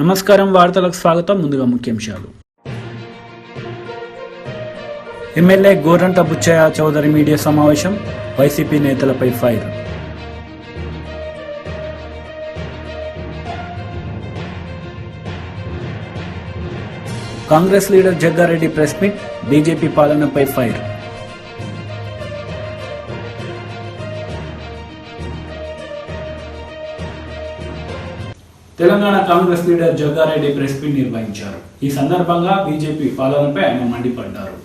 నమస్కారం, వార్తలకు స్వాగతం. ముందుగా ముఖ్యాంశాలు. ఎమ్మెల్యే గోరంట బుచ్చయ్య చౌదరి మీడియా సమావేశం, వైసీపీ నేతలపై fire. Congress leader Jaggareddy press meet, BJP పాలనపై fire. Telangana Congress leader Jaggareddy press meet నిర్వహించారు. ఈ సందర్భంగా బీజేపీ పాలనపై ఆయన మండిపడ్డారు.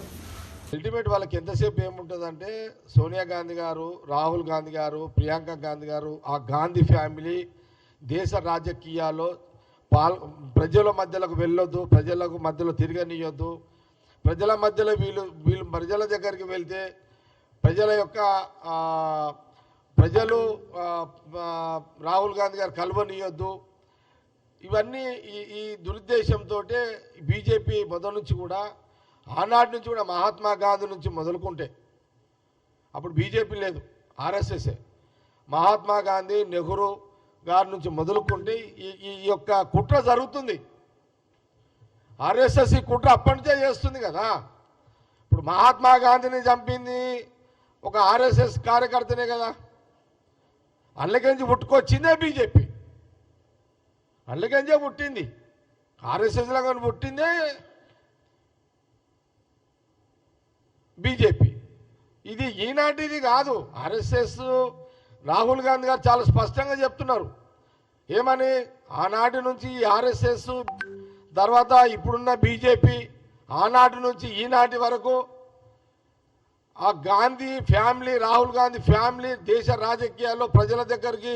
అల్టిమేట్ వాళ్ళకి ఎంతసేపు ఏముంటుందంటే సోనియా గాంధీ గారు, రాహుల్ గాంధీ గారు, ప్రియాంక గాంధీ గారు, ఆ గాంధీ ఫ్యామిలీ దేశ రాజకీయాల్లో ప్రజల మధ్యలోకి వెళ్ళొద్దు, ప్రజలకు మధ్యలో తిరగనియొద్దు, ప్రజల మధ్యలో వీళ్ళు ప్రజల దగ్గరికి వెళ్తే ప్రజలు రాహుల్ గాంధీ గారు కలవనియొద్దు. ఇవన్నీ ఈ దురుద్దేశంతో బీజేపీ మొదటి నుంచి కూడా, ఆనాటి నుంచి కూడా మహాత్మా గాంధీ నుంచి మొదలుకుంటే, అప్పుడు బీజేపీ లేదు, ఆర్ఎస్ఎస్ఏ, మహాత్మా గాంధీ, నెహ్రూ గారి నుంచి మొదలుకుంటే ఈ యొక్క కుట్ర జరుగుతుంది. ఆర్ఎస్ఎస్ ఈ కుట్ర అప్పటి నుంచే చేస్తుంది కదా. ఇప్పుడు మహాత్మా గాంధీని చంపింది ఒక ఆర్ఎస్ఎస్ కార్యకర్తనే కదా. అందులోకించి పుట్టుకొచ్చిందే బీజేపీ, అందులోకించే పుట్టింది, ఆర్ఎస్ఎస్లో కానీ పుట్టిందే బీజేపీ. ఇది ఈనాటిది కాదు. ఆర్ఎస్ఎస్ రాహుల్ గాంధీ గారు చాలా స్పష్టంగా చెప్తున్నారు. ఏమని? ఆనాటి నుంచి ఆర్ఎస్ఎస్, తర్వాత ఇప్పుడున్న బీజేపీ, ఆనాటి నుంచి ఈనాటి వరకు ఆ గాంధీ ఫ్యామిలీ, రాహుల్ గాంధీ ఫ్యామిలీ దేశ రాజకీయాల్లో ప్రజల దగ్గరికి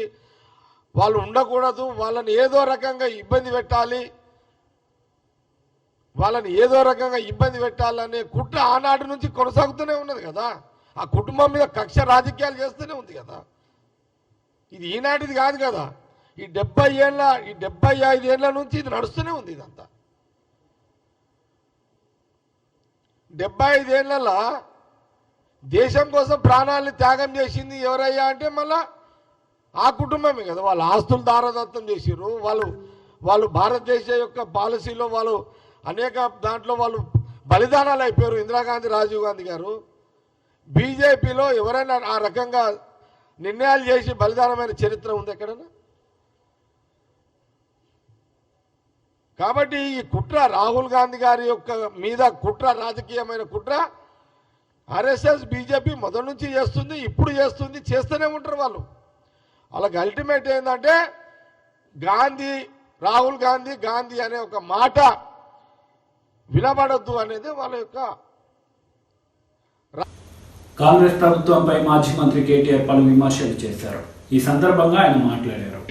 వాళ్ళు ఉండకూడదు, వాళ్ళని ఏదో రకంగా ఇబ్బంది పెట్టాలనే కుట్ర ఆనాటి నుంచి కొనసాగుతూనే ఉన్నది కదా. ఆ కుటుంబం మీద కక్ష రాజకీయాలు చేస్తూనే ఉంది కదా. ఇది ఈనాటిది కాదు కదా. ఈ 75 ఏళ్ళ నుంచి ఇది నడుస్తూనే ఉంది. ఇదంతా 75 ఏళ్ళలో దేశం కోసం ప్రాణాలను త్యాగం చేసింది ఎవరయ్యా అంటే మళ్ళా ఆ కుటుంబమే కదా. వాళ్ళ ఆస్తులు దారదత్తం చేసిర్రు. వాళ్ళు భారతదేశ యొక్క పాలసీలో వాళ్ళు అనేక దాంట్లో వాళ్ళు బలిదానాలు అయిపోయారు. ఇందిరాగాంధీ, రాజీవ్ గాంధీ గారు. బీజేపీలో ఎవరైనా ఆ రకంగా నిర్ణయాలు చేసి బలిదానమైన చరిత్ర ఉంది ఎక్కడన్నా? కాబట్టి ఈ కుట్ర, రాహుల్ గాంధీ గారి యొక్క మీద కుట్ర, రాజకీయమైన కుట్ర ఆర్ఎస్ఎస్ బీజేపీ మొదటి నుంచి చేస్తుంది, ఇప్పుడు చేస్తుంది, చేస్తూనే ఉంటారు వాళ్ళు. వాళ్ళకి అల్టిమేట్ ఏంటంటే గాంధీ, రాహుల్ గాంధీ, గాంధీ అనే ఒక మాట వినబడద్దు అనేది వాళ్ళ యొక్క. కాంగ్రెస్ ప్రభుత్వంపై మాజీ మంత్రి కేటీఆర్ పలు విమర్శలు చేశారు. ఈ సందర్భంగా ఆయన మాట్లాడారు.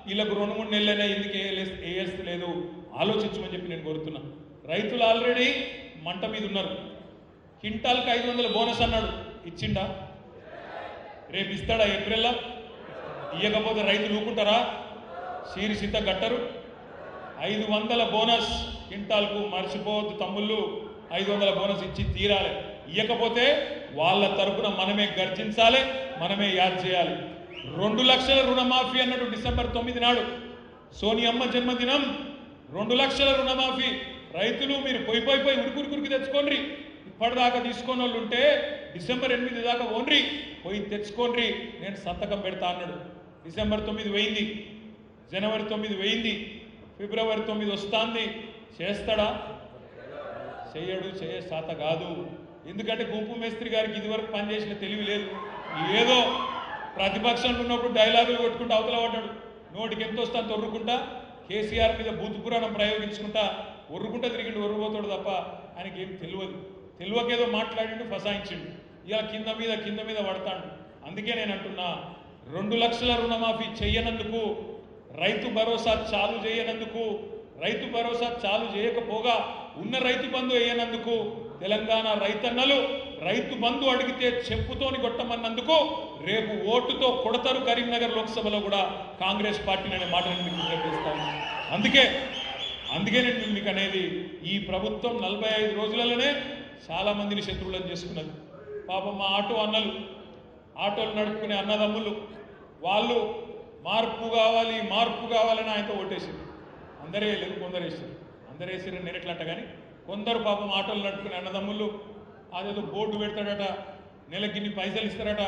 వీళ్ళకు 2-3 నెలలైనా ఎందుకు వేయలేదు ఆలోచించమని చెప్పి నేను కోరుతున్నా. రైతులు ఆల్రెడీ మంట మీద ఉన్నారు. క్వింటాల్కి 500 బోనస్ అన్నాడు, ఇచ్చిండా? రేపు ఇస్తాడా? ఏప్రిల్లో ఇవ్వకపోతే రైతులు ఊకుంటారా? సీరి సిద్ధ కట్టరు. 500 బోనస్ క్వింటాల్కు, మర్చిపోవద్దు తమ్ముళ్ళు, 500 బోనస్ ఇచ్చి తీరాలి. ఇవ్వకపోతే వాళ్ళ తరపున మనమే గర్జించాలి, మనమే యాద్ చేయాలి. 2 లక్షల రుణమాఫీ అన్నాడు డిసెంబర్ 9 నాడు, సోనియమ్మ జన్మదినం. 2 లక్షల రుణమాఫీ. రైతులు మీరు పోయి ఉరికి తెచ్చుకోండి. ఇప్పటిదాకా తీసుకొని వాళ్ళు ఉంటే డిసెంబర్ 8 దాకా ఓన్రి పోయి తెచ్చుకోండి, నేను సంతకం పెడతా అన్నాడు. డిసెంబర్ 9 పోయింది, జనవరి 9 పోయింది, ఫిబ్రవరి 9 వస్తుంది. చేస్తాడా? చేయడు, చేయ శాత కాదు. ఎందుకంటే గుంపు మేస్త్రి గారికి ఇదివరకు పనిచేసిన తెలివి లేదు. ఏదో ప్రతిపక్షంలో ఉన్నప్పుడు డైలాగులు కొట్టుకుంటూ అవతల పడ్డాడు. నోటికి ఎంత వస్తా అంత ఒర్రుకుంటా, కేసీఆర్ మీద బూతు పురాణం ప్రయోగించుకుంటా ఒర్రుకుంటా తిరిగిండు, ఒర్రుపోతాడు తప్ప ఆయనకి ఏం తెలియకేదో మాట్లాడిండు, ఫసాయించిండు. ఇలా కింద మీద పడతాడు. అందుకే నేను అంటున్నా, 2 లక్షల రుణమాఫీ చెయ్యనందుకు, రైతు భరోసా చాలు చేయనందుకు, రైతు భరోసా చాలు చేయకపోగా ఉన్న రైతు బంధు వేయనందుకు, తెలంగాణ రైతన్నలు రైతు బంధు అడిగితే చెప్పుతోని కొట్టమన్నందుకు రేపు ఓటుతో కొడతారు కరీంనగర్ లోక్సభలో కూడా కాంగ్రెస్ పార్టీని అనే మాట నేను మీకు చేస్తాను. అందుకే నేను మీకు అనేది, ఈ ప్రభుత్వం 45 రోజులలోనే చాలా మందిని శత్రువులను చేసుకున్నది. పాపం మా ఆటోలు నడుపుకునే అన్నదమ్ములు వాళ్ళు మార్పు కావాలని ఆయనతో ఓటేసింది. అందరే లేదు, కొందరు వేసారు. అందరు వేసారని నేను ఎట్లా అంట, కానీ కొందరు పాపం ఆటోలు నడుపుకునే అన్నదమ్ముళ్ళు అదేదో బోర్డు పెడతాడట, నెలకిన్ని పైసలు ఇస్తారట,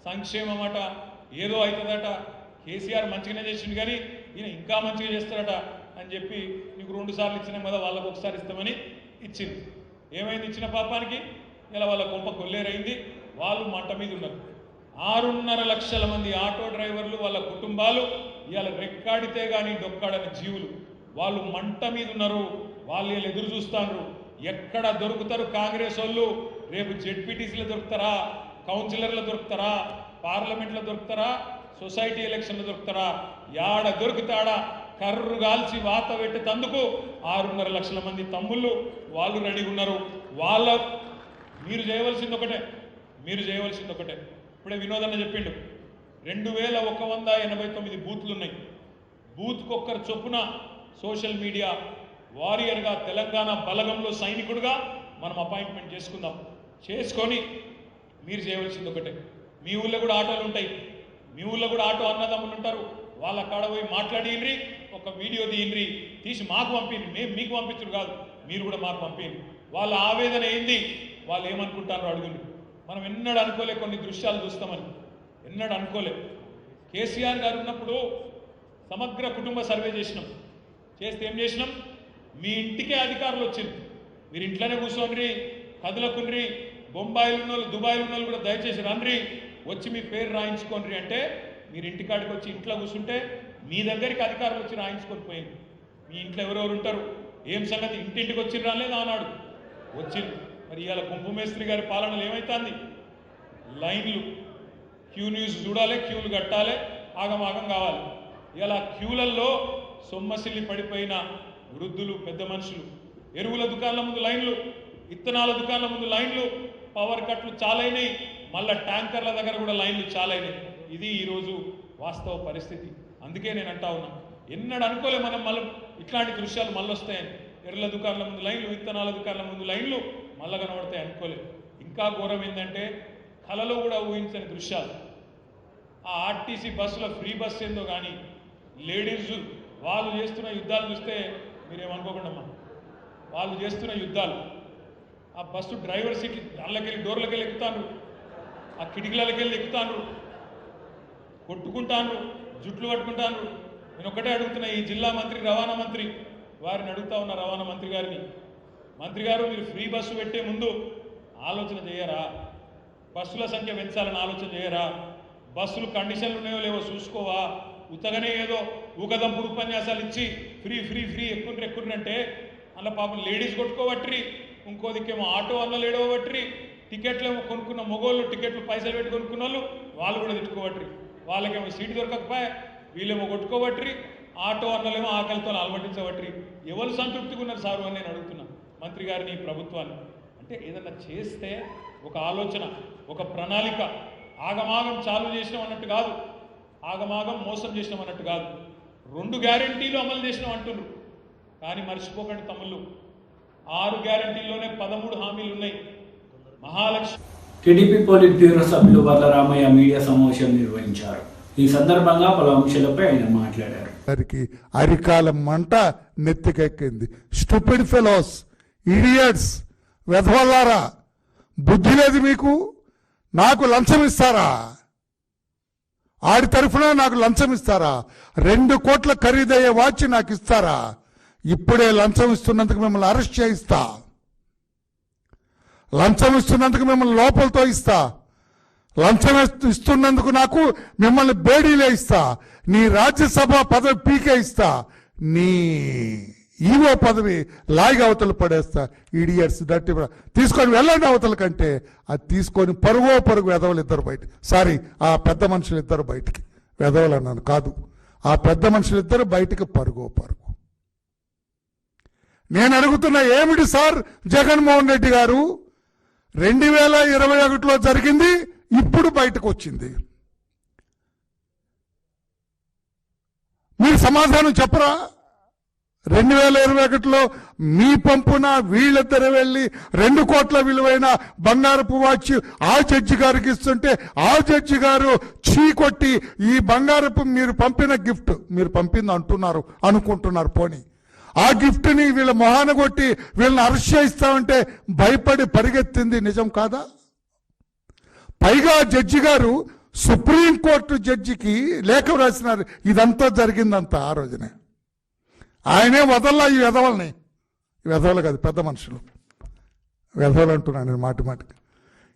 సంక్షేమం అట, ఏదో అవుతుందట, కేసీఆర్ మంచిగానే చేసిండు కానీ ఈయన ఇంకా మంచిగా చేస్తారట అని చెప్పి నీకు 2 సార్లు ఇచ్చినాం కదా, వాళ్ళకు ఒకసారి ఇస్తామని ఇచ్చింది. ఏమైంది ఇచ్చిన పాపానికి? ఇలా వాళ్ళ కొంప కొల్లేరైంది. వాళ్ళు మంట మీద ఉన్నారు. 6.5 లక్షల మంది ఆటో డ్రైవర్లు, వాళ్ళ కుటుంబాలు ఇవాళ రెక్కాడితే కానీ డొక్కాడని జీవులు, వాళ్ళు మంట మీద ఉన్నారు. వాళ్ళు వీళ్ళు ఎదురు చూస్తారు, ఎక్కడ దొరుకుతారు కాంగ్రెస్ వాళ్ళు? రేపు జెడ్పీటీసీలో దొరుకుతారా, కౌన్సిలర్లు దొరుకుతారా, పార్లమెంట్లో దొరుకుతారా, సొసైటీ ఎలక్షన్లో దొరుకుతారా? యాడ దొరుకుతాడా కర్రు గాల్చి వాత పెట్టేందుకు 6.5 లక్షల మంది తమ్ముళ్ళు వాళ్ళు రెడీగా ఉన్నారు. మీరు చేయవలసింది ఒకటే. ఇప్పుడే వినోదన్న చెప్పిండు, 2189 బూత్లు ఉన్నాయి. బూత్కు ఒక్కరు చొప్పున సోషల్ మీడియా వారియర్గా, తెలంగాణ బలగంలో సైనికుడుగా మనం అపాయింట్మెంట్ చేసుకొని మీరు చేయవలసింది ఒకటే. మీ ఊళ్ళో కూడా ఆటోలు ఉంటాయి, మీ ఊళ్ళో కూడా ఆటో అన్నదమ్ములు ఉంటారు. వాళ్ళ కాడ పోయి మాట్లాడినరి, ఒక వీడియో తీసి మాకు పంపింది. మేము మీకు పంపించరు కాదు, మీరు కూడా మాకు పంపింది. వాళ్ళ ఆవేదన ఏంది, వాళ్ళు ఏమనుకుంటారో అడుగుని. మనం ఎన్నడూ అనుకోలే కొన్ని దృశ్యాలు చూస్తామని, ఎన్నడూ అనుకోలే. కేసీఆర్ గారు ఉన్నప్పుడు సమగ్ర కుటుంబ సర్వే చేస్తే ఏం చేసినాం? మీ ఇంటికే అధికారులు వచ్చింది. మీరు ఇంట్లోనే కూర్చోండి, కదులకుండ్రి, బొంబాయిలో ఉన్న వాళ్ళు, దుబాయ్లో ఉన్న వాళ్ళు కూడా దయచేసి రండి, వచ్చి మీ పేరు రాయించుకోండి అంటే మీరు ఇంటికాడికి వచ్చి ఇంట్లో కూర్చుంటే మీ దగ్గరికి అధికారులు వచ్చి రాయించుకొని పోయింది. మీ ఇంట్లో ఎవరెవరు ఉంటారు, ఏం సంగతి, ఇంటింటికి వచ్చి రాలేదు ఆనాడు వచ్చింది. మరి ఇవాళ కుంభమేస్త్రి గారి పాలనలు ఏమవుతుంది? లైన్లు, క్యూ న్యూస్ చూడాలి, క్యూలు కట్టాలి, ఆగమాగం కావాలి. ఇలా క్యూలల్లో సొమ్మసిల్లి పడిపోయిన వృద్ధులు, పెద్ద మనుషులు, ఎరువుల దుకాణాల ముందు లైన్లు, విత్తనాల దుకాణాల ముందు లైన్లు, పవర్ కట్లు చాలైనాయి, మళ్ళా ట్యాంకర్ల దగ్గర కూడా లైన్లు చాలైనాయి. ఇది ఈరోజు వాస్తవ పరిస్థితి. అందుకే నేను అంటా ఉన్నా, ఎన్నడూ అనుకోలే మనం మళ్ళీ ఇట్లాంటి దృశ్యాలు మళ్ళీ వస్తాయని. ఎరువుల దుకాణాల ముందు లైన్లు, విత్తనాల దుకాణాల ముందు లైన్లు మళ్ళా కనబడతాయి అనుకోలే. ఇంకా ఘోరం ఏంటంటే కలలో కూడా ఊహించని దృశ్యాలు. ఆ ఆర్టీసీ బస్సులో ఫ్రీ బస్ ఏందో కానీ లేడీస్ వాళ్ళు చేస్తున్న యుద్ధాలు చూస్తే మీరేమనుకోకుండా, వాళ్ళు చేస్తున్న యుద్ధాలు, ఆ బస్సు డ్రైవర్ సీట్లు దానిలోకెళ్ళి డోర్లకెళ్ళి ఎక్కుతాను, ఆ కిటికీలకెళ్ళి ఎక్కుతాను, కొట్టుకుంటాను, జుట్లు పట్టుకుంటాను. నేను ఒకటే అడుగుతున్నా, ఈ జిల్లా మంత్రి, రవాణా మంత్రి వారిని అడుగుతా ఉన్న, రవాణా మంత్రి గారిని, మంత్రి గారు మీరు ఫ్రీ బస్సు పెట్టే ముందు ఆలోచన చేయరా? బస్సుల సంఖ్య పెంచాలని ఆలోచన చేయరా? బస్సులు కండిషన్లు ఉన్నాయో లేవో చూసుకోవా? ఉత్తగానే ఏదో ఊకదంపుడు ఉపన్యాసాలు ఇచ్చి ఫ్రీ ఫ్రీ ఫ్రీ ఎక్కుండ్రి అంటే అలా పాపం లేడీస్ కొట్టుకోబట్టి, ఇంకో దిక్కేమో ఆటో అన్న లేడవబట్టి, టికెట్లు ఏమో కొనుక్కున్న మొగోళ్ళు, టికెట్లు పైసలు పెట్టి కొనుక్కున్న వాళ్ళు కూడా తిట్టుకోబట్టి, వాళ్ళకేమో సీటు దొరకకపోయా, వీళ్ళేమో కొట్టుకోబట్టి, ఆటో అన్నలేమో ఆకలితో అలవటించబట్టి, ఎవరు సంతృప్తిగా ఉన్నారు సారు అని నేను అడుగుతున్నా మంత్రి గారిని, ప్రభుత్వాన్ని. అంటే ఏదన్నా చేస్తే ఒక ఆలోచన, ఒక ప్రణాళిక, ఆగమాగం చాలు చేసినాం అన్నట్టు కాదు, ఆగమాగం మోసం చేసినాం అన్నట్టు కాదు, 2 గ్యారెంటీలు అమలు చేసినాం అంటున్నారు. కానీ మర్చిపోకండి తమ్ముళ్ళు, 6 గ్యారెంటీల్లోనే 13 హామీలు ఉన్నాయి. మహాలక్ష్మి టీడీపీ పోలిట్ బ్యూరో సభ్యులు వరలరామయ్య మీడియా సమావేశం నిర్వహించారు. ఈ సందర్భంగా పలు అంశాలపై ఆయన మాట్లాడారు. అరికాల మంట నెత్తికెక్కింది. స్టూపిడ్ ఫెలోస్, ఇడియట్స్, వెధవల్లారా, బుద్ధి లేదు మీకు? నాకు లంచం ఇస్తారా? ఆడి తరఫున నాకు లంచం ఇస్తారా? 2 కోట్ల ఖరీదయ్యే వాచ్ నాకు ఇస్తారా? ఇప్పుడే లంచం ఇస్తున్నందుకు మిమ్మల్ని అరెస్ట్ చేయిస్తా, లంచం ఇస్తున్నందుకు మిమ్మల్ని లోపలతో ఇస్తా, లంచం ఇస్తున్నందుకు నాకు మిమ్మల్ని బేడీలే ఇస్తా, నీ రాజ్యసభ పదవి పీకే ఇస్తా, నీ ఈవో పదవి లాయిగా అవతలు పడేస్తా. ఈడియట్స్ దట్టి తీసుకొని వెళ్ళండి అవతల కంటే. అది తీసుకొని పరుగు వెధవలు ఇద్దరు బయట, సారీ ఆ పెద్ద మనుషులు ఇద్దరు బయటికి, వెధవలు అన్నాను కాదు, ఆ పెద్ద మనుషులు ఇద్దరు బయటికి పరుగు. నేను అడుగుతున్నా, ఏమిటి సార్ జగన్మోహన్ రెడ్డి గారు 2021లో జరిగింది ఇప్పుడు బయటకు వచ్చింది, మీరు సమాధానం చెప్పరా? 2021లో మీ పంపున వీళ్ళిద్దరు వెళ్ళి 2 కోట్ల విలువైన బంగారపు వాచ్ ఆ జడ్జి గారికి ఇస్తుంటే ఆ జడ్జి గారు చీకొట్టి ఈ బంగారపు మీరు పంపిన గిఫ్ట్ మీరు పంపింది అనుకుంటున్నారు పోనీ ఆ గిఫ్ట్ ని వీళ్ళ మొహాన కొట్టి వీళ్ళని అరెస్ట్ చేయిస్తామంటే భయపడి పరిగెత్తింది నిజం కాదా? పైగా జడ్జి గారు సుప్రీంకోర్టు జడ్జికి లేఖ రాసినారు. ఇదంతా జరిగిందంతా ఆ రోజునే. ఆయనే వదల్లా ఈ వెధవల్ని. వెధవలు కాదు, పెద్ద మనుషులు. వెధవలు అంటున్నాను నేను మాటికి.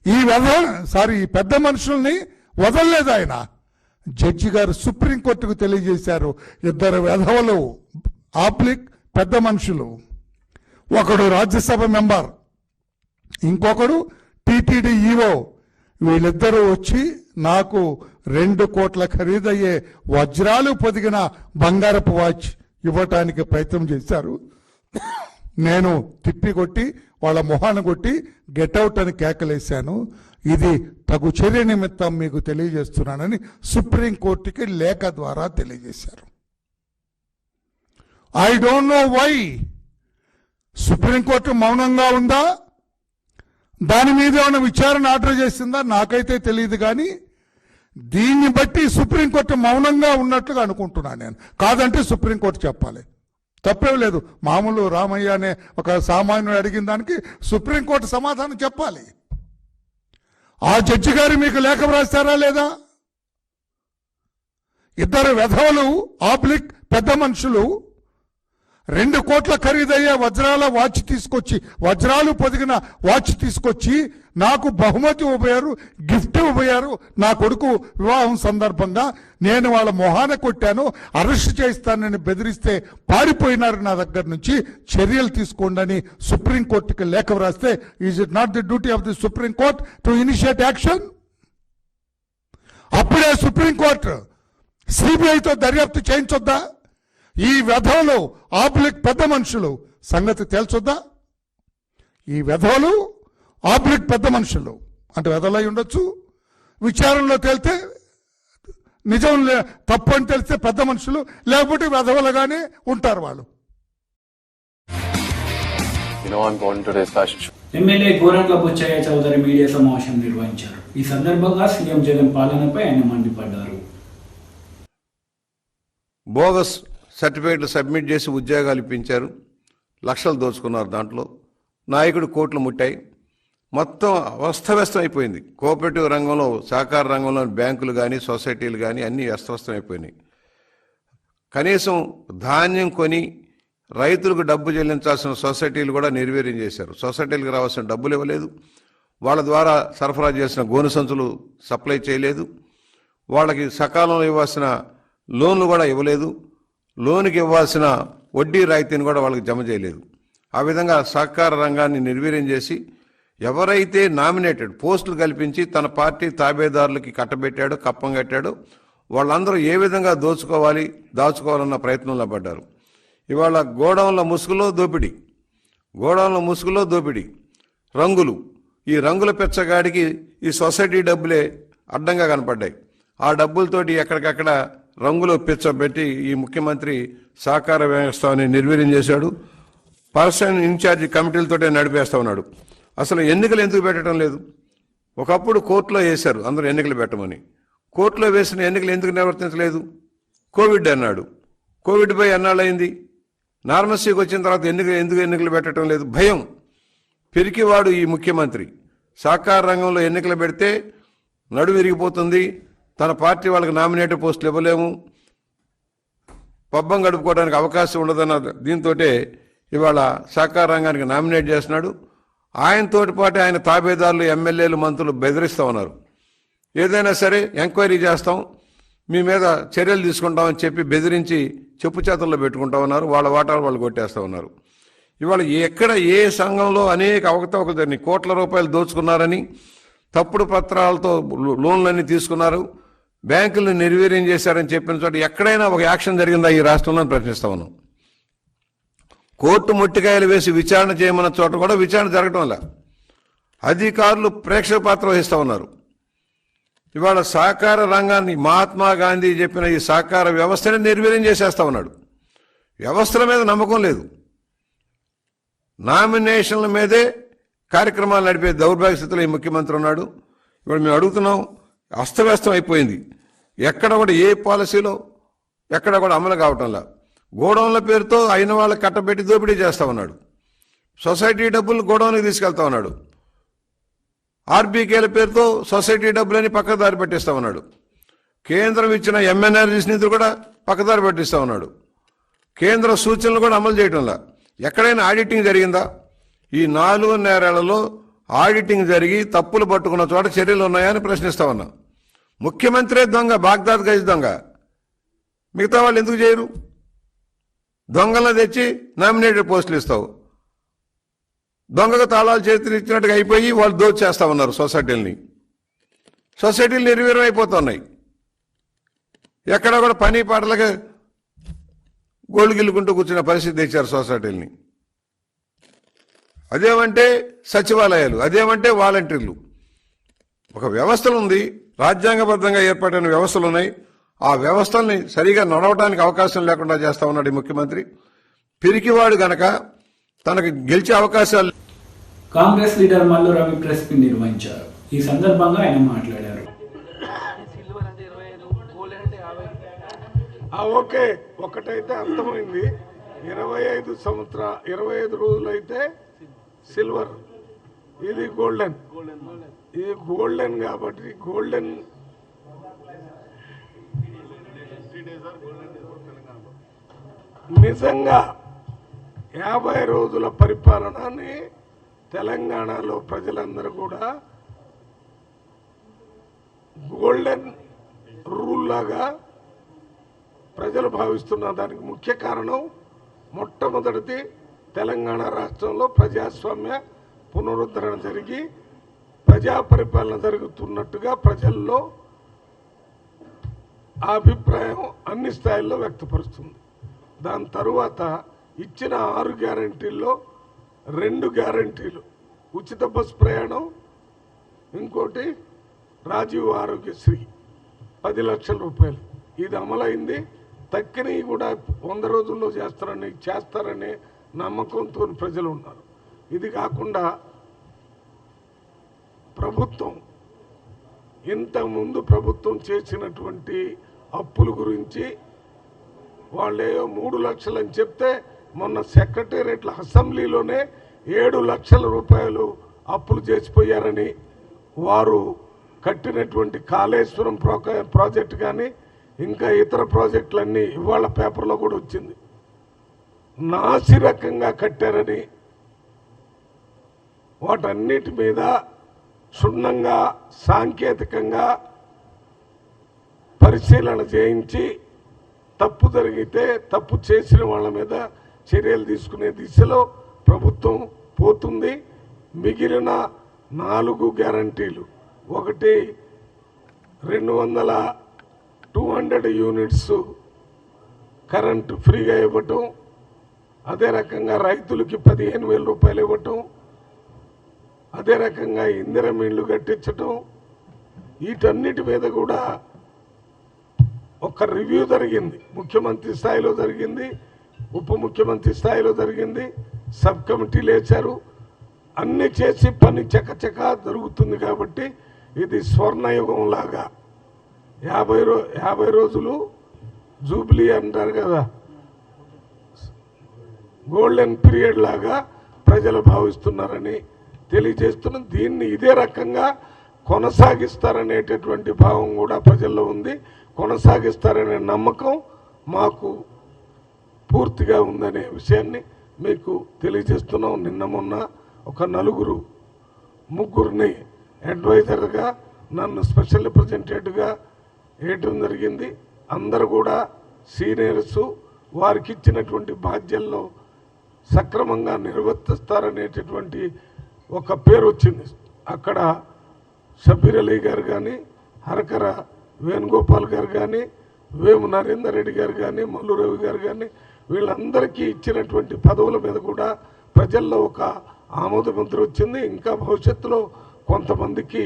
ఈ పెద్ద మనుషుల్ని వదలలేదు ఆయన. జడ్జి గారు సుప్రీంకోర్టుకు తెలియజేశారు, 2 వెధవలు ఆప్లిక్ పెద్ద మనుషులు, ఒకడు రాజ్యసభ మెంబర్, ఇంకొకడు టీటీడీ ఈవో, వీళ్ళిద్దరూ వచ్చి నాకు 2 కోట్ల ఖరీదయ్యే వజ్రాలు పొదిగిన బంగారపు వాచ్ ఇవ్వటానికి ప్రయత్నం చేశారు. నేను తిప్పి కొట్టి వాళ్ళ మొహాన కొట్టి గెట్అవుట్ అని కేకలేశాను. ఇది తగు చర్య నిమిత్తం మీకు తెలియజేస్తున్నానని సుప్రీంకోర్టుకి లేఖ ద్వారా తెలియజేశారు. I don't know why supreme court మౌనంగా ఉందా, దాని మీద ఏమైనా విచారణ ఆర్డర్ చేసిందా నాకైతే తెలియదు. కానీ దీన్ని బట్టి సుప్రీంకోర్టు మౌనంగా ఉన్నట్లుగా అనుకుంటున్నాను నేను. కాదంటే సుప్రీంకోర్టు చెప్పాలి, తప్పేం లేదు. మామూలు రామయ్య అనే ఒక సామాన్యుడు అడిగిన దానికి సుప్రీంకోర్టు సమాధానం చెప్పాలి. ఆ జడ్జి గారు మీకు లేఖ రాస్తారా లేదా? 2 వెధవలు ఆబ్లిక్ పెద్ద మనుషులు 2 కోట్ల ఖరీదయ్యే వజ్రాలు పొదిగిన వాచ్ తీసుకొచ్చి నాకు బహుమతి ఇవ్వబోయారు, గిఫ్ట్ ఇవ్వబోయారు. నా కొడుకు వివాహం సందర్భంగా నేను వాళ్ళ మొహాన కొట్టాను, అరెస్ట్ చేస్తానని బెదిరిస్తే పారిపోయినారు నా దగ్గర నుంచి, చర్యలు తీసుకోండి అని సుప్రీంకోర్టుకి లేఖ వ్రాస్తే is it not the duty of the Supreme Court to initiate action? అప్పుడే సుప్రీంకోర్టు సిబిఐతో దర్యాప్తు చేయించొద్దా? ఈ వెధవలు ఆబ్లిక్ పెద్ద మనుషులు సంగతి తేల్చొద్దా? ఈ వెధవలు ఆబ్లిక్ పెద్ద మనుషులు అంటే వెధవలై ఉండొచ్చు, విచారణలో తేలితే నిజం తప్పు అని తెలిస్తే పెద్ద మనుషులు, లేకపోతే వెధవలుగానే ఉంటారు వాళ్ళు. ఎమ్మెల్యే గోరంట్ల బుచ్చయ్య చౌదరి మీడియా సమావేశం నిర్వహించారు. ఈ సందర్భంగా సీఎం జగన్ పాలనపై ఆయన మండిపడ్డారు. బోగస్ సర్టిఫికేట్లు సబ్మిట్ చేసి ఉద్యోగాలు ఇప్పించారు, లక్షలు దోచుకున్నారు. దాంట్లో నాయకుడు కోట్లు ముట్టాయి. మొత్తం అస్తవ్యస్తం అయిపోయింది. కోఆపరేటివ్ రంగంలో, సహకార రంగంలో బ్యాంకులు కానీ సొసైటీలు కానీ అన్నీ అస్తవ్యస్తం అయిపోయినాయి. కనీసం ధాన్యం కొని రైతులకు డబ్బు చెల్లించాల్సిన సొసైటీలు కూడా నిర్వీర్యం చేశారు. సొసైటీలకు రావాల్సిన డబ్బులు ఇవ్వలేదు, వాళ్ళ ద్వారా సరఫరా చేసిన గోను సంచులు సప్లై చేయలేదు, వాళ్ళకి సకాలంలో ఇవ్వాల్సిన లోన్లు కూడా ఇవ్వలేదు, లోనుకి ఇవ్వాల్సిన వడ్డీ రాయితీని కూడా వాళ్ళకి జమ చేయలేదు. ఆ విధంగా సహకార రంగాన్ని నిర్వీర్యం చేసి ఎవరైతే నామినేటెడ్ పోస్టులు కల్పించి తన పార్టీ తాబేదారులకి కట్టబెట్టాడో, కప్పం కట్టాడో వాళ్ళందరూ ఏ విధంగా దాచుకోవాలన్న ప్రయత్నంలో పడ్డారు. ఇవాళ గోడౌన్ల ముసుగులో దోపిడీ, రంగులు. ఈ రంగుల పెచ్చగాడికి ఈ సొసైటీ డబ్బులే అడ్డంగా కనపడ్డాయి. ఆ డబ్బులతోటి ఎక్కడికక్కడ రంగులో పెట్టి ఈ ముఖ్యమంత్రి సహకార వ్యవస్థని నిర్వీర్యం చేశాడు. పర్సన్ ఇన్ఛార్జి కమిటీలతోటే నడిపేస్తా ఉన్నాడు. అసలు ఎన్నికలు ఎందుకు పెట్టడం లేదు? ఒకప్పుడు కోర్టులో వేశారు అందరూ ఎన్నికలు పెట్టమని. కోర్టులో వేసిన ఎన్నికలు ఎందుకు నిర్వర్తించలేదు? కోవిడ్ అన్నాడు. కోవిడ్ పోయి ఎన్నాళ్ళయింది? నార్మల్సీకి వచ్చిన తర్వాత ఎందుకు ఎన్నికలు పెట్టడం లేదు? భయం. పిరికివాడు ఈ ముఖ్యమంత్రి. సహకార రంగంలో ఎన్నికలు పెడితే నడుము విరిగిపోతుంది, తన పార్టీ వాళ్ళకి నామినేటెడ్ పోస్టులు ఇవ్వలేము, పబ్బం గడుపుకోవడానికి అవకాశం ఉండదన్న దీంతో ఇవాళ సహకార రంగానికి నామినేట్ చేస్తున్నాడు. ఆయనతోటి పాటు ఆయన తాబేదారులు, ఎమ్మెల్యేలు, మంత్రులు బెదిరిస్తూ ఉన్నారు. ఏదైనా సరే ఎంక్వైరీ చేస్తాం, మీ మీద చర్యలు తీసుకుంటామని చెప్పి బెదిరించి చెప్పు చేతుల్లో పెట్టుకుంటా ఉన్నారు. వాళ్ళ వాటాలు వాళ్ళు కొట్టేస్తూ ఉన్నారు. ఇవాళ ఎక్కడ ఏ సంఘంలో అనేక అవకతవకలు జరిగినాయి. కోట్ల రూపాయలు దోచుకున్నారని, తప్పుడు పత్రాలతో లోన్లన్నీ తీసుకున్నారు, బ్యాంకులను నిర్వీర్యం చేశారని చెప్పిన చోట ఎక్కడైనా ఒక యాక్షన్ జరిగిందా ఈ రాష్ట్రంలో ప్రశ్నిస్తా ఉన్నాం. కోర్టు ముట్టికాయలు వేసి విచారణ చేయమన్న చోట కూడా విచారణ జరగటం వల్ల అధికారులు ప్రేక్షక పాత్ర వహిస్తూ ఉన్నారు. ఇవాళ సహకార రంగాన్ని మహాత్మా గాంధీ చెప్పిన ఈ సహకార వ్యవస్థని నిర్వీర్యం చేసేస్తా ఉన్నాడు. వ్యవస్థల మీద నమ్మకం లేదు. నామినేషన్ల మీదే కార్యక్రమాలు నడిపే దౌర్భాగ్య స్థితిలో ఈ ముఖ్యమంత్రి ఉన్నాడు. ఇప్పుడు మేము అడుగుతున్నాం, అస్తవ్యస్తం అయిపోయింది. ఎక్కడ కూడా ఏ పాలసీలో ఎక్కడ కూడా అమలు కావటంలా. గోడౌన్ల పేరుతో అయిన వాళ్ళకి కట్టబెట్టి దోపిడీ చేస్తా ఉన్నాడు. సొసైటీ డబ్బులు గోడౌన్కి తీసుకెళ్తా ఉన్నాడు. ఆర్బీకేల పేరుతో సొసైటీ డబ్బులని పక్కదారి పెట్టిస్తా ఉన్నాడు. కేంద్రం ఇచ్చిన ఎంఎన్ఆర్జీస్ నిధులు కూడా పక్కదారి పెట్టిస్తా ఉన్నాడు. కేంద్ర సూచనలు కూడా అమలు చేయటంలా. ఎక్కడైనా ఆడిటింగ్ జరిగిందా? ఈ 4.5 ఆడిటింగ్ జరిగి తప్పులు పట్టుకున్న చోట చర్యలు ఉన్నాయని ప్రశ్నిస్తా ఉన్నా. ముఖ్యమంత్రే దొంగ, బాగ్దాద్ గజ్ దొంగ. మిగతా వాళ్ళు ఎందుకు చేయరు? దొంగలను తెచ్చి నామినేటెడ్ పోస్టులు ఇస్తావు. దొంగకు తాళాలు చేతులు ఇచ్చినట్టుగా అయిపోయి వాళ్ళు దోచేస్తా ఉన్నారు సొసైటీలని. సొసైటీలు నిర్వీర్యం అయిపోతున్నాయి. ఎక్కడ కూడా పని పాటలకి గోళ్ళు గిల్లుకుంటూ కూర్చున్న పరిస్థితి తెచ్చారు సొసైటీలని. అదేమంటే సచివాలయాలు, అదేమంటే వాలంటీర్లు. ఒక వ్యవస్థలు ఉంది, రాజ్యాంగబద్ధంగా ఏర్పడిన వ్యవస్థలు ఉన్నాయి. ఆ వ్యవస్థల్ని సరిగా నడవడానికి అవకాశం లేకుండా చేస్తా ఉన్నాడు ఈ ముఖ్యమంత్రి. పిరికివాడు గనక తనకు గెలిచే అవకాశాలు. Congress leader Mallu Ravi press meet నిర్వహించారు. ఈ సందర్భంగా ఆయన మాట్లాడారు. ఓకే, ఒకటైతే అర్థమైంది. 25 రోజులైతే సిల్వర్, ఇది గోల్డెన్. ఇది గోల్డెన్ కాబట్టి గోల్డెన్ నిజంగా 50 రోజుల పరిపాలనని తెలంగాణలో ప్రజలందరూ కూడా గోల్డెన్ రూల్ లాగా ప్రజలు భావిస్తున్న దానికి ముఖ్య కారణం మొట్టమొదటిది తెలంగాణ రాష్ట్రంలో ప్రజాస్వామ్య పునరుద్ధరణ జరిగి ప్రజా పరిపాలన జరుగుతున్నట్టుగా ప్రజల్లో ఆ అభిప్రాయం అన్ని స్థాయిల్లో వ్యక్తపరుస్తుంది. దాని తరువాత ఇచ్చిన 6 గ్యారంటీల్లో 2 గ్యారంటీలు, ఉచిత బస్ ప్రయాణం, ఇంకోటి రాజీవ్ ఆరోగ్యశ్రీ 10 లక్షల రూపాయలు, ఇది అమలైంది. తక్కినవి కూడా 100 రోజుల్లో చేస్తారనే నమ్మకంతో ప్రజలు ఉన్నారు. ఇది కాకుండా ప్రభుత్వం ఇంతకుముందు ప్రభుత్వం చేసినటువంటి అప్పుల గురించి వాళ్ళేయో 3 లక్షలు అని చెప్తే మొన్న సెక్రటేరియట్ల అసెంబ్లీలోనే 7 లక్షల రూపాయలు అప్పులు చేసిపోయారని, వారు కట్టినటువంటి కాళేశ్వరం ప్రాజెక్టు కానీ ఇంకా ఇతర ప్రాజెక్టులన్నీ ఇవాళ పేపర్లో కూడా వచ్చింది, నాసిరకంగా కట్టారని, వాటన్నిటి మీద క్షుణ్ణంగా సాంకేతికంగా పరిశీలన చేయించి తప్పు జరిగితే తప్పు చేసిన వాళ్ళ మీద చర్యలు తీసుకునే దిశలో ప్రభుత్వం పోతుంది. మిగిలిన 4 గ్యారంటీలు, ఒకటి 200 యూనిట్స్ కరెంటు ఫ్రీగా ఇవ్వటం, అదే రకంగా రైతులకి 15,000 రూపాయలు ఇవ్వటం, అదే రకంగా ఇందిరమ్మ ఇళ్ళు కట్టించటం, వీటన్నిటి మీద కూడా ఒక రివ్యూ జరిగింది. ముఖ్యమంత్రి స్థాయిలో జరిగింది, ఉప ముఖ్యమంత్రి స్థాయిలో జరిగింది, సబ్ కమిటీలు వేశారు. అన్ని చేసి పని చకచకా జరుగుతుంది. కాబట్టి ఇది స్వర్ణయుగం లాగా 50 రోజులు జూబ్లీ అంటారు కదా, గోల్డెన్ పీరియడ్ లాగా ప్రజలు భావిస్తున్నారని తెలియజేస్తున్నాం. దీన్ని ఇదే రకంగా కొనసాగిస్తారనేటటువంటి భావం కూడా ప్రజల్లో ఉంది. కొనసాగిస్తారనే నమ్మకం మాకు పూర్తిగా ఉందనే విషయాన్ని మీకు తెలియజేస్తున్నాం. నిన్న మొన్న ఒక 4-3 అడ్వైజర్గా నన్ను స్పెషల్ రిప్రజెంటేటివ్గా వేయటం జరిగింది. అందరూ కూడా సీనియర్స్, వారికి ఇచ్చినటువంటి బాధ్యతల్లో సక్రమంగా నిర్వర్తిస్తారనేటటువంటి ఒక పేరు వచ్చింది. అక్కడ షబీర్ అలీ గారు కానీ, హరకర వేణుగోపాల్ గారు కానీ, వేము నరేందర్ రెడ్డి గారు కానీ, మల్లు రవి గారు కానీ, వీళ్ళందరికీ ఇచ్చినటువంటి పదవుల మీద కూడా ప్రజల్లో ఒక ఆమోద ముద్ర వచ్చింది. ఇంకా భవిష్యత్తులో కొంతమందికి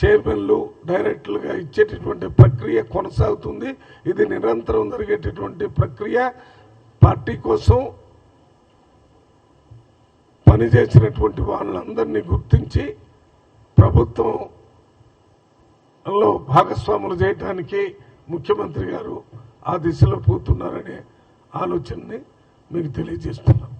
చైర్మన్లు డైరెక్టర్లుగా ఇచ్చేటటువంటి ప్రక్రియ కొనసాగుతుంది. ఇది నిరంతరం జరిగేటటువంటి ప్రక్రియ. పార్టీ కోసం పనిచేసినటువంటి వాళ్ళందరినీ గుర్తించి ప్రభుత్వంలో భాగస్వాములు చేయడానికి ముఖ్యమంత్రి గారు ఆ దిశలో పోతున్నారనే ఆలోచనని మీకు తెలియజేస్తున్నాం.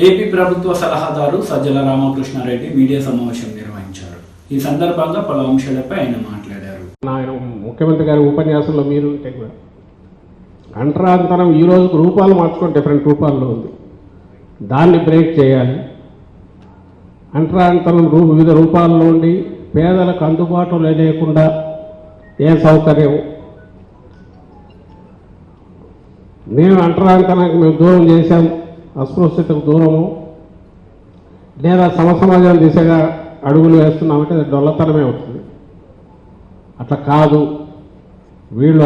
ఏపీ ప్రభుత్వ సలహాదారు సజ్జల రామకృష్ణారెడ్డి మీడియా సమావేశం నిర్వహించారు. ఈ సందర్భంగా పలు అంశాలపై ఆయన మాట్లాడారు. ఆయన ముఖ్యమంత్రి గారి ఉపన్యాసంలో మీరు ఉంటే కూడా అంటరాంతరం ఈ రోజుకు రూపాలు మార్చుకొని డిఫరెంట్ రూపాల్లో ఉంది. దాన్ని బ్రేక్ చేయాలి. అంటరాంతరం వివిధ రూపాల్లో ఉండి పేదలకు అందుబాటులో లేకుండా ఏ సౌకర్యం నేను అంటరాంతరానికి మేము దూరం చేశాం, అస్పృశ్యతకు దూరము లేదా సమసమాజం దిశగా అడుగులు వేస్తున్నామంటే అది డొల్లతనమే అవుతుంది. అట్లా కాదు. వీళ్ళు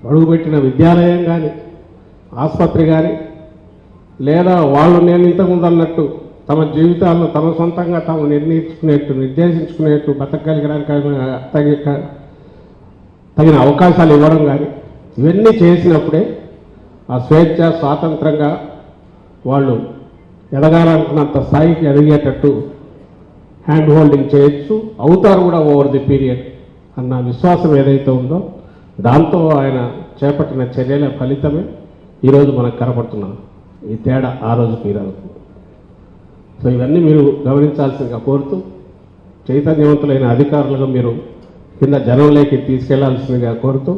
అడుగుపెట్టిన విద్యాలయం కానీ ఆసుపత్రి కానీ లేదా వాళ్ళు నేను ఇంతకుముందు అన్నట్టు తమ జీవితాలను తమ సొంతంగా తాము నిర్దేశించుకునేట్టు బతకగలిగడానికి తగిన అవకాశాలు ఇవ్వడం కానీ ఇవన్నీ చేసినప్పుడే ఆ స్వేచ్ఛ స్వాతంత్రంగా వాళ్ళు ఎదగాలనుకున్నంత స్థాయికి ఎదిగేటట్టు హ్యాండ్ హోల్డింగ్ చేయొచ్చు, అవుతారు కూడా ఓవర్ ది పీరియడ్ అన్న విశ్వాసం ఏదైతే ఉందో దాంతో ఆయన చేపట్టిన చర్యల ఫలితమే ఈరోజు మనకు కనపడుతున్నాం. ఈ తేడా ఆ రోజుకి ఈ రోజు. సో ఇవన్నీ మీరు గమనించాల్సిందిగా కోరుతూ చైతన్యవంతులైన అధికారులుగా మీరు కింద జనంలోకి తీసుకెళ్లాల్సిందిగా కోరుతూ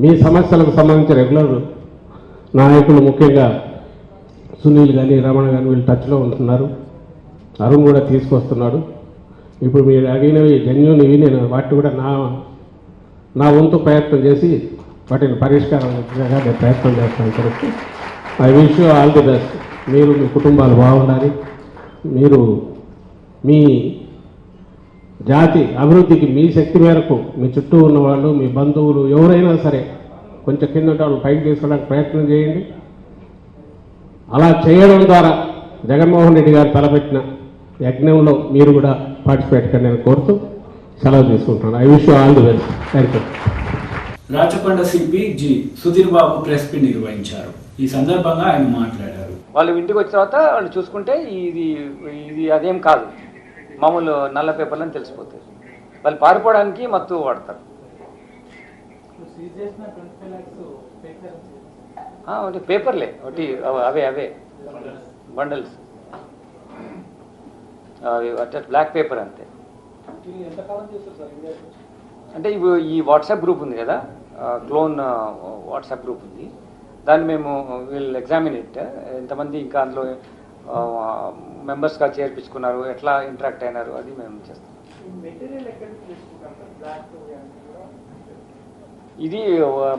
మీ సమస్యలకు సంబంధించి రెగ్యులర్ నాయకులు ముఖ్యంగా సునీల్ కానీ రమణ కానీ వీళ్ళు టచ్లో ఉంటున్నారు. అరుణ్ కూడా తీసుకొస్తున్నాడు. ఇప్పుడు మీరు అడిగినవి జెన్యూన్ ఇవి నేను వాటిని కూడా నా వంతు ప్రయత్నం చేసి వాటిని పరిష్కారం నేను ప్రయత్నం చేస్తాను. Correct. I wish you all the best. మీరు మీ కుటుంబాలు బాగుండాలి. మీరు మీ జాతి అభివృద్ధికి మీ శక్తి మేరకు మీ చుట్టూ ఉన్నవాళ్ళు మీ బంధువులు ఎవరైనా సరే కొంచెం కింద వాళ్ళు పైకి తీసుకోవడానికి ప్రయత్నం చేయండి. అలా చేయడం ద్వారా జగన్మోహన్ రెడ్డి గారు తలపెట్టిన యజ్ఞంలో మీరు కూడా పార్టిసిపేట్ కండి నేను కోరుతూ సెలవు తీసుకుంటున్నాను. I wish you all the best. Thank you. Rachakonda CP G Sudheer Babu press meet నిర్వహించారు. ఈ సందర్భంగా ఆయన మాట్లాడారు. వాళ్ళు ఇంటికి వచ్చిన తర్వాత వాళ్ళు చూసుకుంటే ఇది అదేం కాదు, మామూలు నల్ల పేపర్లని తెలిసిపోతాయి. వాళ్ళు పారిపోవడానికి మత్తు వాడతారు. ఒకటి పేపర్లే, ఒకటి అవే బండల్స్, అవి బ్లాక్ పేపర్ అంతే. అంటే ఈ వాట్సాప్ గ్రూప్ ఉంది కదా, క్లోన్ వాట్సాప్ గ్రూప్ ఉంది. దాన్ని మేము వీళ్ళు ఎగ్జామిన్ ఇట్ ఎంతమంది ఇంకా అందులో మెంబర్స్గా చేర్పించుకున్నారు, ఎట్లా ఇంటరాక్ట్ అయినారు, అది మేము చేస్తాం. ఇది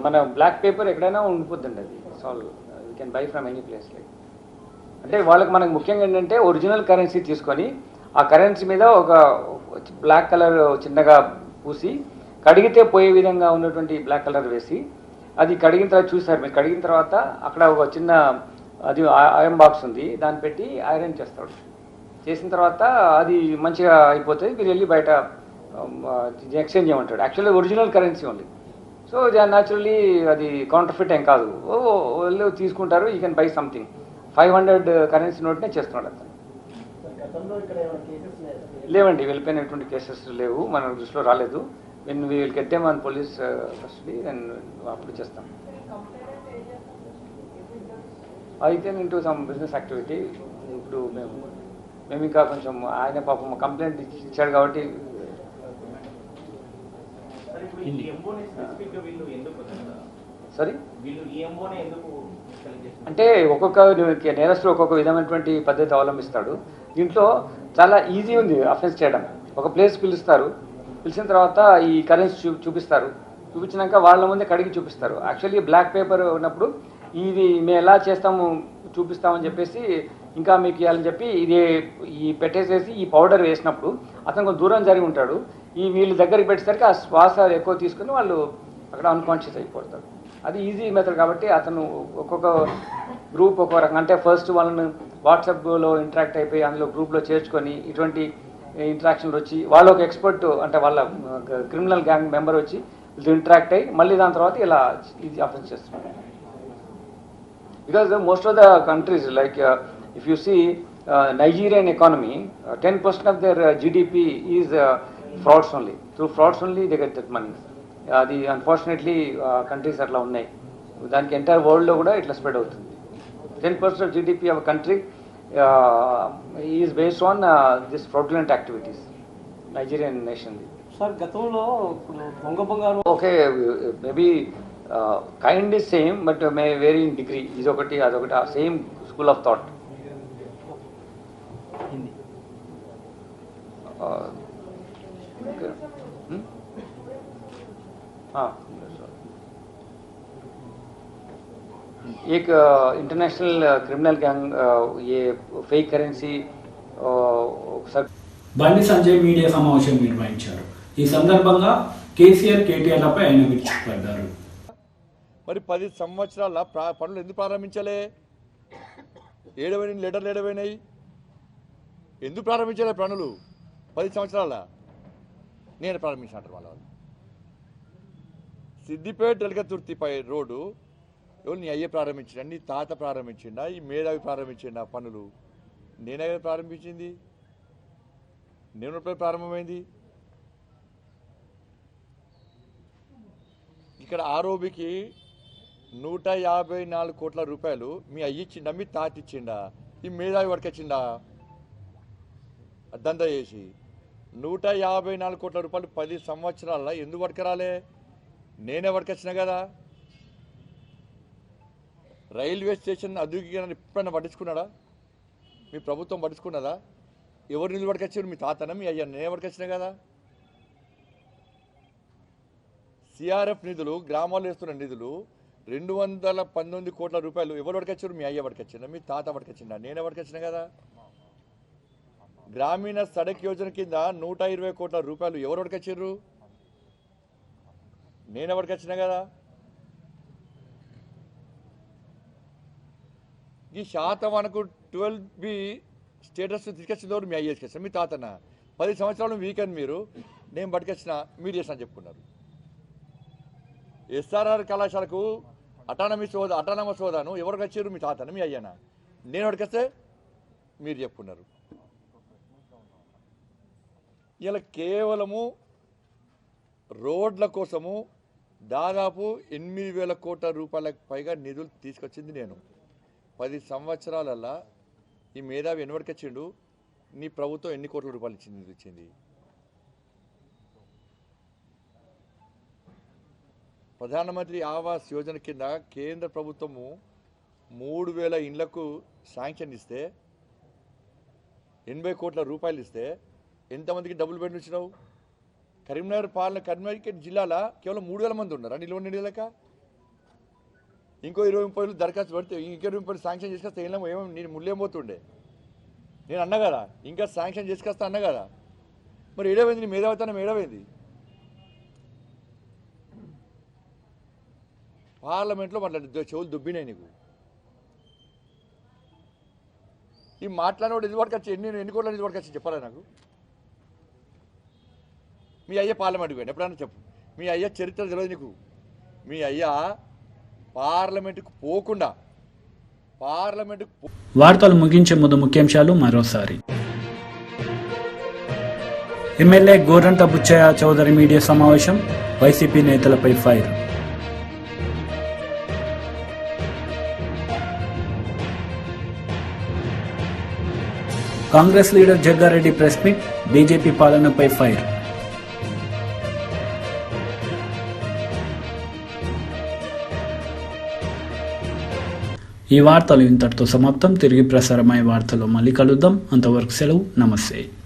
మన బ్లాక్ పేపర్ ఎక్కడైనా ఉండిపోద్దండి. అది solve you can buy from any place. Like అంటే వాళ్ళకి మనకు ముఖ్యంగా ఏంటంటే ఒరిజినల్ కరెన్సీ తీసుకొని ఆ కరెన్సీ మీద ఒక బ్లాక్ కలర్ చిన్నగా పూసి కడిగితే పోయే విధంగా ఉన్నటువంటి బ్లాక్ కలర్ వేసి అది కడిగిన తర్వాత చూసారు మీరు. కడిగిన తర్వాత అక్కడ ఒక చిన్న అది ఐరన్ బాక్స్ ఉంది, దాన్ని పెట్టి ఐరన్ చేస్తాడు. చేసిన తర్వాత అది మంచిగా అయిపోతుంది. మీరు వెళ్ళి బయట ఎక్స్చేంజ్ చేయమంటాడు. యాక్చువల్లీ ఒరిజినల్ కరెన్సీ ఉంది. సో న్యాచురల్లీ అది కౌంటర్ఫిట్ ఏం కాదు. వాళ్ళు తీసుకుంటారు. You can buy something. 500 currency నోట్నే చేస్తున్నాడు అతను. లేవండి, వెళ్ళిపోయినటువంటి కేసెస్ లేవు, మన దృష్టిలో రాలేదు. When we will get them on police custody then అప్పుడు చేస్తాం. అయితే ఇంటూ సమ్ బిజినెస్ యాక్టివిటీ. ఇప్పుడు మేము ఇంకా కొంచెం ఆయన పాపం కంప్లైంట్ ఇచ్చాడు కాబట్టి సారీ అంటే ఒక్కొక్క నేరస్తులు ఒక్కొక్క విధమైనటువంటి పద్ధతి అవలంబిస్తాడు. దీంట్లో చాలా ఈజీ ఉంది అఫెన్స్ చేయడం. ఒక ప్లేస్ పిలుస్తారు, పిలిచిన తర్వాత ఈ కరెన్సీ చూపిస్తారు. చూపించినాక వాళ్ళ ముందే కడిగి చూపిస్తారు. యాక్చువల్లీ బ్లాక్ పేపర్ ఉన్నప్పుడు ఇది మేము ఎలా చేస్తాము చూపిస్తామని చెప్పేసి ఇంకా మీకు ఇవ్వాలని చెప్పి ఈ పెట్టేసేసి ఈ పౌడర్ వేసినప్పుడు అతను కొంచెం దూరం జరిగి ఉంటాడు. వీళ్ళు దగ్గరికి పెట్టేసరికి ఆ శ్వాస ఎక్కువ తీసుకుని వాళ్ళు అక్కడ అన్కాన్షియస్ అయిపోతారు. అది ఈజీ మెథడ్ కాబట్టి అతను ఒక్కొక్క గ్రూప్ ఒక్కొక్క రకం. అంటే ఫస్ట్ వాళ్ళని వాట్సాప్లో ఇంటరాక్ట్ అయిపోయి అందులో గ్రూప్లో చేర్చుకొని ఇటువంటి ఇంటరాక్షన్లు వచ్చి వాళ్ళు ఒక ఎక్స్పర్ట్ అంటే వాళ్ళ క్రిమినల్ గ్యాంగ్ మెంబర్ వచ్చి వీళ్ళతో ఇంటరాక్ట్ అయ్యి మళ్ళీ దాని తర్వాత ఇలా ఇది అఫెన్స్ చేస్తున్నారు. Because most of the countries like if you see Nigerian economy, 10% of their GDP is frauds only. Through frauds only they get that money. The unfortunately countries atla unnai. Daniki entire world lo kuda itla spread avutundi. 10% of GDP of a country is based on this fraudulent activities. Nigerian nation. Sir గతంలో ఇప్పుడు దొంగ బంగారం Okay, maybe kind is same but may vary in degree. Is okati adokati same school of thought. एक international criminal gang ये fake currency Bandi Sanjay media సమావేశం నిర్వహించారు. ఈ సందర్భంగా కేసీఆర్ కేటీఆర్లపై ఆయన విరుచుకుపడ్డారు. మరి 10 సంవత్సరాల పనులు ఎందుకు ప్రారంభించలే? లెటర్లు ఏడవైనాయి, ఎందుకు ప్రారంభించలే పనులు? 10 సంవత్సరాల నేను ప్రారంభించాను. వాళ్ళ సిద్దిపేట ఎలగతుర్తిపై రోడ్డు ఎవరు నీ అయ్యే ప్రారంభించిండా, నీ తాత ప్రారంభించిండా, ఈ మేధావి ప్రారంభించిండా పనులు? నేనే ప్రారంభించింది, నేను ప్రారంభమైంది. ఇక్కడ ఆరోబికి 154 కోట్ల రూపాయలు మీ అయ్యి ఇచ్చిండా, మీ తాత ఇచ్చిండా, ఈ మేధావి వడకొచ్చిండా? దందా చేసి 154 కోట్ల రూపాయలు 10 సంవత్సరాల ఎందుకు పట్టుకురాలే? నేనే పట్టుకొచ్చినా కదా. రైల్వే స్టేషన్ అదుగుకి ఎప్పుడైనా పట్టించుకున్నాడా? మీ ప్రభుత్వం పట్టించుకున్నదా? ఎవరు నిధులు పట్టుకొచ్చారు? మీ తాతనా, మీ అయ్యా? నేనే పట్టుకొచ్చినా కదా. సిఆర్ఎఫ్ నిధులు, గ్రామాల్లో వేస్తున్న నిధులు 219 కోట్ల రూపాయలు ఎవరు పట్టుకొచ్చారు? మీ అయ్య పట్టుకొచ్చిందా, మీ తాత పట్టుకొచ్చిందా? నేనే పట్టుకొచ్చినా కదా. గ్రామీణ సడక్ యోజన కింద 120 కోట్ల రూపాయలు ఎవరు పట్టుకొచ్చారు? నేనే పట్టుకొచ్చినా కదా. ఈ శాతవానకు 12B స్టేటస్ తీసుకొచ్చింది ఎవరు? మీ అయ్య తీసుకొచ్చిన, మీ తాతన. 10 సంవత్సరాలు వీకెండ్ మీరు, నేను పట్టుకొచ్చిన, మీరు చేసిన చెప్పుకున్నారు. ఎస్ఆర్ఆర్ కళాశాలకు అటానమస్ హోదాను ఎవరికి వచ్చారు? మీ తాతన, మీ అయ్యనా? నేను పట్టుకొస్తే మీరు చెప్పుకున్నారు. ఇలా కేవలము రోడ్ల కోసము దాదాపు 8,000 కోట్ల రూపాయలకు పైగా నిధులు తీసుకొచ్చింది నేను. 10 సంవత్సరాలల్లా ఈ మేధావి ఎన్నివరకు వచ్చిండు? నీ ప్రభుత్వం ఎన్ని కోట్ల రూపాయలు ఇచ్చింది? ప్రధానమంత్రి ఆవాస్ యోజన కింద కేంద్ర ప్రభుత్వము 3,000 ఇండ్లకు శాంక్షన్ ఇస్తే 80 కోట్ల రూపాయలు ఇస్తే ఎంతమందికి డబ్బులు పెట్టి ఇచ్చినావు? కరీంనగర్ జిల్లాలో కేవలం 3,000 మంది ఉన్నారు నిల్వ నిలక. ఇంకో 20-30 దరఖాస్తు పెడితే ఇంకో 20 శాంక్షన్ చేసుకొస్తే ఏమో నేను ముళ్ళేమవుతుండే. నేను అన్నా కదా, ఇంకా శాంక్షన్ చేసుకొస్తా అన్నా కదా. మరి ఏడవైంది? నీ మేధావితనం ఏడవైంది? పార్లమెంట్లో మాట్లాడి చెవులు దుబ్బినాయి నీకు. ఈ మాట్లాడినవాడు ఇది వరకు వచ్చి ఎన్ని కోట్ల ఇది వరకు వచ్చి చెప్పాలా నాకు? మీ అయ్య పార్లమెంట్కి పోయింది ఎప్పుడన్నా చెప్పు. మీ అయ్య చరిత్ర తెలియదు నీకు. మీ అయ్య పార్లమెంటుకు పోకుండా వార్తలు ముగించే ముందు ముఖ్యాంశాలు మరోసారి. ఎమ్మెల్యే గోరంట బుచ్చయ్య చౌదరి మీడియా సమావేశం, వైసీపీ నేతలపై fire. Congress leader Jaggareddy press meet, BJP పాలనపై ఫైర్. ఈ వార్తలు ఇంతటితో సమాప్తం. తిరిగి ప్రసారమయ్యే వార్తలో మళ్ళీ కలుద్దాం. అంతవరకు సెలవు. నమస్తే.